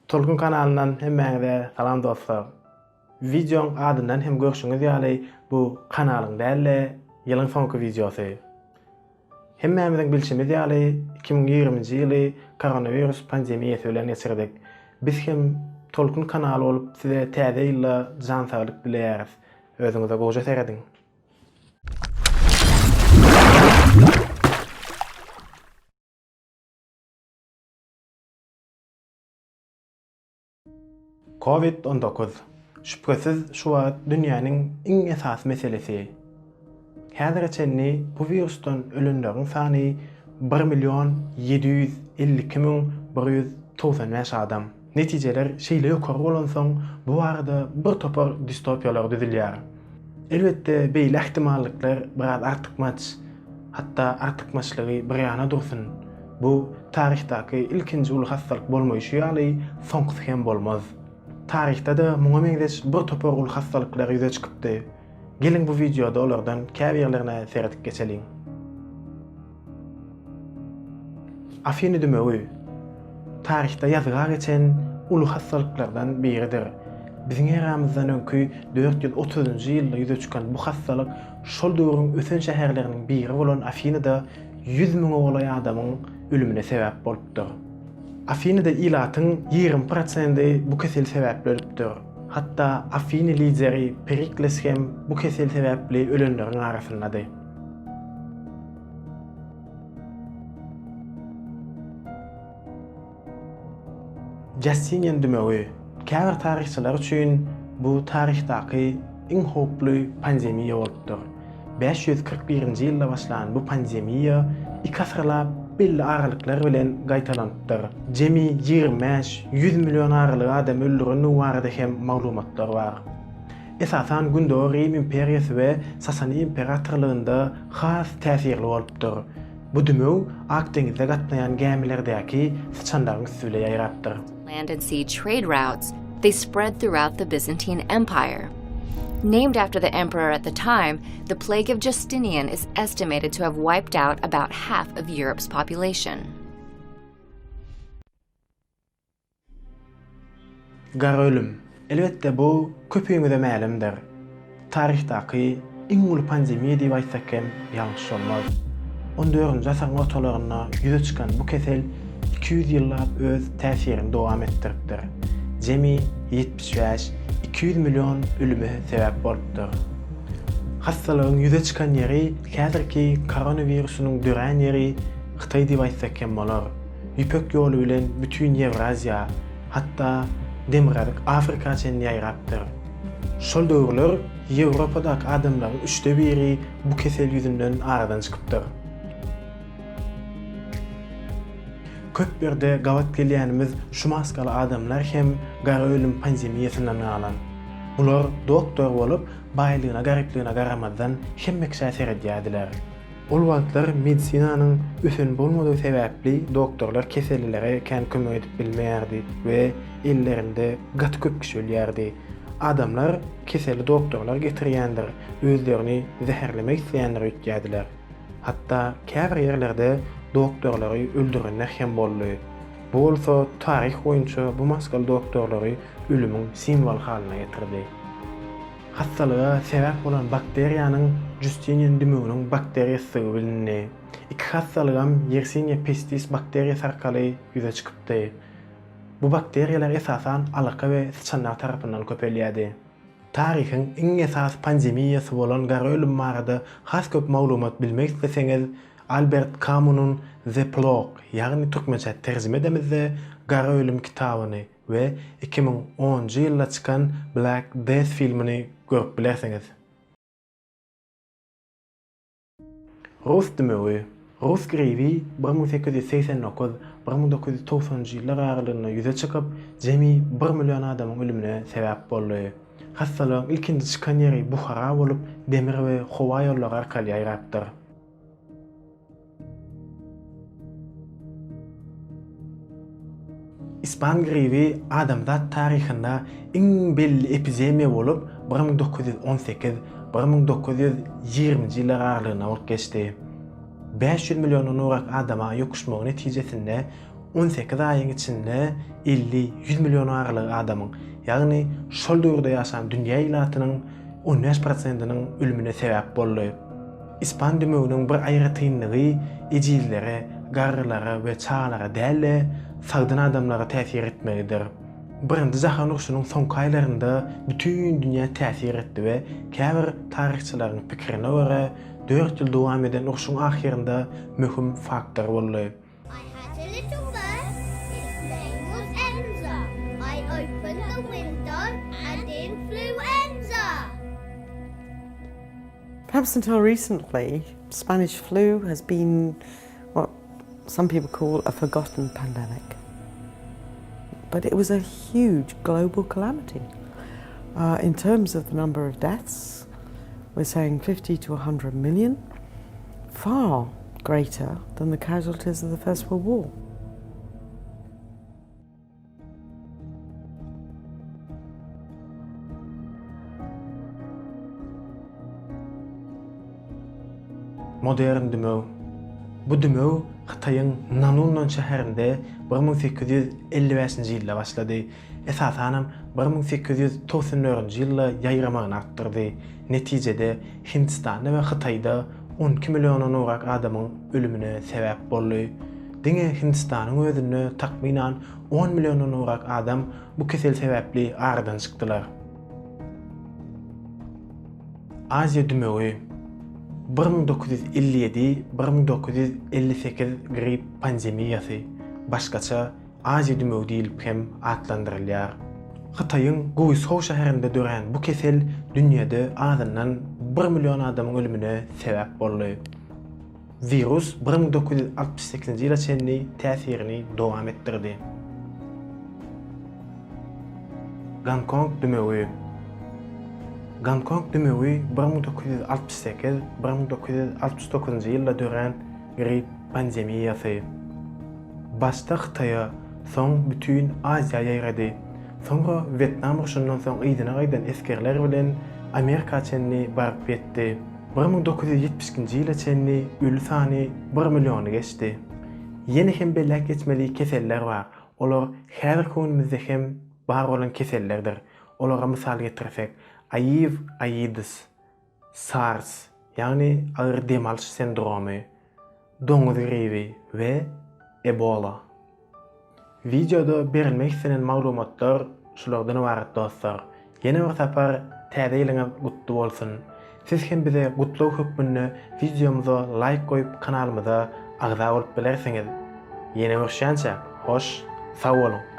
Tolkun kanalından hemmeňize salam dostlar. Videoň adyndan hem görüşüňiz ýaly bu kanalyň dälle ýylyň soňky videosy. Hemmämiziň bilşimiz ýaly 2020-nji ýyly koronavirus pandemiýasy bilen geçirdik. Biz hem Tolkun kanaly bolup size täze ýylda jan saglyk dileýäris. Özüňize goja seredin. Covid-19 şüphesiz şu wagt dünýäniň iň esas meselesi. Häzir içenni bu virusdan ölenleriň sany 1.752.195 adam. Netijeler şeýle ýokary bolan soň bu arada bir topar distopiýalar düzülýär. Elbetde beýle ähtimallikler biraz artykmaç, hatda artykmaçlygy bir ýana dursun. Bu tarihdaky ilkinji uly hastalyk bolmaýşy ýaly soňky hem bolmaz. Tarihte de muňa meňzeş bir topar uly hastalyklar ýüze çykypdy. Gelin bu videoda olardan käbirlerine seredip geçelim. Afini dümegi tarihte ýazyga geçen uly hastalyklardan biridir. Biziň eramyzdan öňkü 430-njy ýylda ýüze çykan bu hastalyk şol döwrüň ösen şäherleriniň biri bolan Afinada 100 000 ogly adamyň ölümine sebäp bolupdyr. Afinada ilatyň 20%y bu kesel sebäpli ölüpdir. Hatta Afini lideri Perikles hem bu kesel sebäpli ölenleriň arasyndadyr. Justinian dümegi käbir tarihçiler üçin bu tarihdaky iň hoply pandemiýa bolupdyr. 541-nji ýylda başlan bu pandemiýa 2 asyrlap belli aralyklar bilen gaýtalanypdyr. Jemi 25-100 million aralyk adam öldüreni barada hem maglumatlar bar. Esasan Gündöw Rim imperiýasy we Sasani imperatorlygynda has täsirli bolupdyr. Bu dümeg Ak deňizde gatnaýan gemilerdäki sıçanlaryň üstüne ýaýrapdyr. Land and sea trade routes, they spread throughout the Byzantine Empire. Named after the emperor at the time, the plague of Justinian is estimated to have wiped out about half of Europe's population. Gara ölüm. Elbette bu köpüňize mälimdir. Tarihdaky iň uly pandemiýa diýip aýtsak hem ýalňyş bolmaz. 14-nji asyryň ortalaryna ýüze çykan bu kesel 200 ýyllap öz täsirini dowam etdiripdir. Jemi 75-200 million ölüme sebäp bolupdyr. Hastalygyň ýüze çykan ýeri häzirki koronavirusynyň dören ýeri Hytaý diýip aýtsak hem bolar. Ýüpek ýoly bilen bütün Ewraziýa, hatda Demirarlyk Afrika üçin ýaýrapdyr. Şol döwürler Ýewropadaky adamlaryň 3/1 bu kesel ýüzünden aradan çykypdyr. Köp berde gawat gelýänimiz şu maskaly adamlar hem gara ölüm pandemiýasyndan alan. Bular doktor bolup, baýlygyna, garipligiňe garamazdan hemmek şäher edýärdiler. Ol wagtlar medisinanyň ösen bolmadygy sebäpli doktorlar kesellilere kän kömek edip bilmeýärdi we ellerinde gat köp kişi ölýärdi. Adamlar keseli doktorlar getirýändir, özlerini zäherlemek isleýänler ötýärdiler. Hatta käbir ýerlerde doktorlary öldürenler hem boldy. Bu bolsa tarih boýunça bu maskaly doktorlary ölümüň simbol halyna getirdi. Hastalyga sebäp bolan bakteriýanyň Justinian dümeginiň bakteriýasy bilinýär. Iki hastalygam Yersinia pestis bakteriýasy arkaly ýüze çykypdy. Bu bakteriýalar esasan alaka we sıçanlar tarapyndan köpelýärdi. Tarihin iň esas pandemiýasy bolan gara ölüm barada has köp maglumat bilmek isteseňiz Albert Camus'un The Plague, ýagny türkmençe terjime edemizde gara ölüm kitabyny we 2010-njy ýylda çykan Black Death filmini görüp bilersiňiz. Rus dümegi Rus grevi 1889-1990-njy ýyllar aralygyna ýüze çykyp, jemi 1 million adamyň ölümine sebäp boldy. Hastalygyň ilkinji çykan ýeri Buhara bolup, demir we howa ýollary arkaly ýaýrapdyr. İspan gribi adamzat tarihinde iň belli epidemiýa bolup 1918-1920-nji ýyllar aralygyna bolup geçdi. 500 million nurak adama ýokuşmagy netijesinde 18 aýyň içinde 50-100 milyon arly adamyň, ýagny şol döwürde ýaşan dünýä ilatynyň 15%-nyň ölümine sebäp boldy. İspan dümeginiň bir aýry tynlygy ejillere, garrylara we çağlara däl, sagdyn adamlara täsir etmelidir. Birinji Jahan Urşunyň soňky aýlarynda bütün dünýä täsir etdi we käbir taryhçylaryň pikirine görä 4 ýyl dowam eden urşuň ahirinde möhüm faktor boldy. I had a little bird, its name was Enza. I opened the window and in flew Enza. Perhaps until recently, Spanish flu has been what some people call a forgotten pandemic. But it was a huge global calamity. In terms of the number of deaths, we're saying 50 to 100 million, far greater than the casualties of the First World War. Modern dümöw. Bu dümöw Xitaýyň Nanunlan şäherinde 1855-nji ýylda başlady. Esasanam 1894-nji ýylda ýaýramagyny artdyrdy. Netijede Hindistanda we Xitaýda 12 milyon nurak adamyň ölümine sebäp boldy. Diňe Hindistanyň özünde takminan 10 milyon nurak adam bu kesel sebäpli aradan çykdylar. Aziýa dümöwi 1957-1958 grip pandemiýasy başgaça Aziýa dümöwi diýilip hem adlandyrylýar. Xitaýyň Guizhou şäherinde dören bu kesel dünýede azyndan 1 milyon adamyň ölümine sebäp boldy. Virus 1968-nji ýyla çenli täsirini dowam etdirdi. Gongkong dümöwi. Gongkong dümöwi 1968-1969-njy ýylda dören grip pandemiýasy. Başda Xitaýa, soň bütün Aziýa ýaýrady. Soňra Vietnam urşundan soň ýydyna gaýdan eskerler bilen Amerika çenli baryp ýetdi. 1970-nji ýyla çenli ölü sany 1 milyony geçdi. Ýene hem belläk geçmeli keseller bar. Olar her günümizde hem bar bolan kesellerdir. Olara mysal getirsek, HIV, AIDS, SARS, ýagny agyr demalç sendromy, doňuz gribi we Ebola. Videoda berilmek istenen maglumatlar şulardan ibaret dostlar. Ýene bir sapar täze ýylyňyz gutly bolsun. Siz hem bize gutlaw hökmünde videomuza like goýup kanalymyza agza bolup bilersiňiz. Ýene görüşýänçä, hoş, sag bolun.